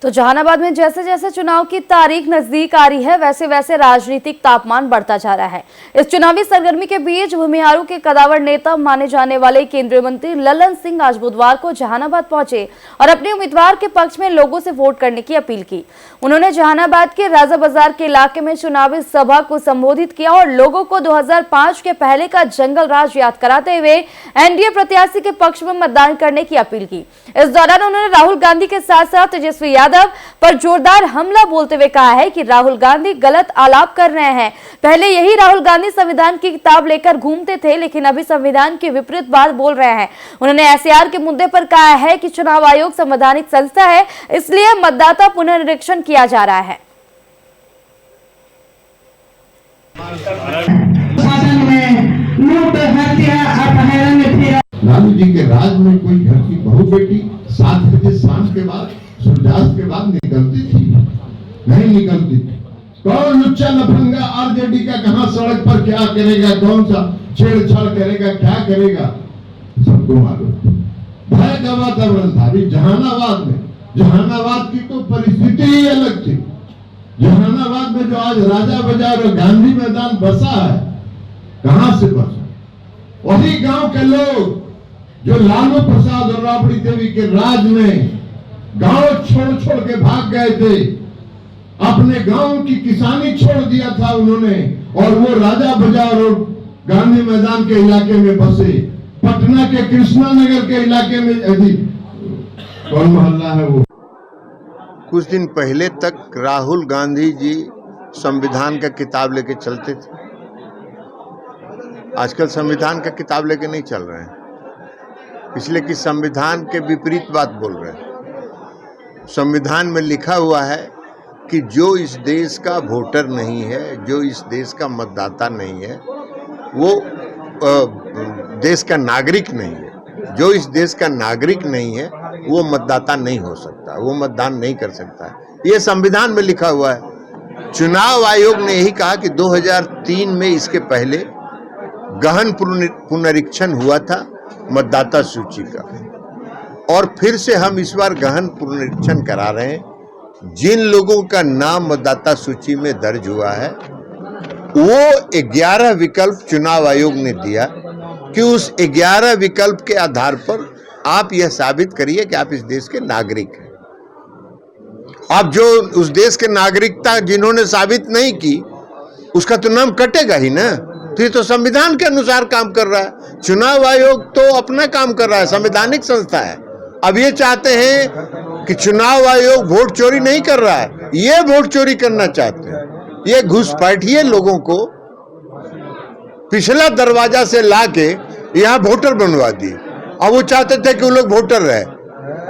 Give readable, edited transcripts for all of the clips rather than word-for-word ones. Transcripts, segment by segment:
तो जहानाबाद में जैसे जैसे चुनाव की तारीख नजदीक आ रही है, वैसे वैसे राजनीतिक तापमान बढ़ता जा रहा है। इस चुनावी सरगर्मी के बीच भूमिहारों के कदावर नेता माने जाने वाले केंद्रीय मंत्री ललन सिंह आज बुधवार को जहानाबाद पहुंचे और अपने उम्मीदवार के पक्ष में लोगों से वोट करने की अपील की। उन्होंने जहानाबाद के राजा बाजार के इलाके में चुनावी सभा को संबोधित किया और लोगों को 2005 के पहले का जंगल राज याद कराते हुए एनडीए प्रत्याशी के पक्ष में मतदान करने की अपील की। इस दौरान उन्होंने राहुल गांधी के साथ साथ तेजस्वी यादव पर जोरदार हमला बोलते हुए कहा है कि राहुल गांधी गलत आलाप कर रहे हैं। पहले यही राहुल गांधी संविधान की किताब लेकर घूमते थे, लेकिन अभी संविधान के विपरीत बात बोल रहे हैं। उन्होंने एसआईआर के मुद्दे पर कहा है कि चुनाव आयोग संवैधानिक संस्था है, इसलिए मतदाता पुनरीक्षण किया जा रहा है। लालू जी के राज में कोई घर की बहू बेटी 7 बजे शाम के बाद सूर्यास्त के बाद निकलती थी? नहीं निकलती थी। कौन लुच्चा लफंगा आरजेडी का कहां सड़क पर क्या करेगा, कौन सा छेड़छाड़ करेगा, क्या करेगा, सबको मालूम। भय का वातावरण था। अभी जहानाबाद की तो परिस्थिति ही अलग थी। जहानाबाद में जो आज राजा बाजार और गांधी मैदान बसा है, कहां से बसा? वही गांव के लोग जो लालू प्रसाद और राबड़ी देवी के राज में गांव छोड़ छोड़ के भाग गए थे, अपने गांव की किसानी छोड़ दिया था उन्होंने, और वो राजा बाजार और गांधी मैदान के इलाके में बसे। पटना के कृष्णा नगर के इलाके में कौन मोहल्ला है वो? कुछ दिन पहले तक राहुल गांधी जी संविधान का किताब लेके चलते थे। आजकल संविधान का किताब लेके नहीं चल रहे हैं, इसलिए कि संविधान के विपरीत बात बोल रहे हैं। संविधान में लिखा हुआ है कि जो इस देश का वोटर नहीं है, जो इस देश का मतदाता नहीं है, वो देश का नागरिक नहीं है। जो इस देश का नागरिक नहीं है वो मतदाता नहीं हो सकता, वो मतदान नहीं कर सकता है। ये संविधान में लिखा हुआ है। चुनाव आयोग ने यही कहा कि 2003 में इसके पहले गहन पुनरीक्षण हुआ था मतदाता सूची का, और फिर से हम इस बार गहन पुनरीक्षण करा रहे हैं। जिन लोगों का नाम मतदाता सूची में दर्ज हुआ है, वो 11 विकल्प चुनाव आयोग ने दिया कि उस 11 विकल्प के आधार पर आप यह साबित करिए कि आप इस देश के नागरिक हैं। अब जो उस देश के नागरिकता जिन्होंने साबित नहीं की, उसका तो नाम कटेगा ही ना। तो ये तो संविधान के अनुसार काम कर रहा है। चुनाव आयोग तो अपना काम कर रहा है, संवैधानिक संस्था है। अब ये चाहते हैं कि चुनाव आयोग वोट चोरी नहीं कर रहा है, ये वोट चोरी करना चाहते हैं। ये घुसपैठिए लोगों को पिछला दरवाजा से लाके यहाँ वोटर बनवा दिए। अब वो चाहते थे कि वो लोग वोटर रहे।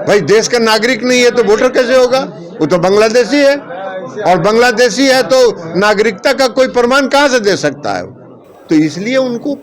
भाई देश का नागरिक नहीं है तो वोटर कैसे होगा? वो तो बांग्लादेशी है, और बांग्लादेशी है तो नागरिकता का कोई प्रमाण कहां से दे सकता है? तो इसलिए उनको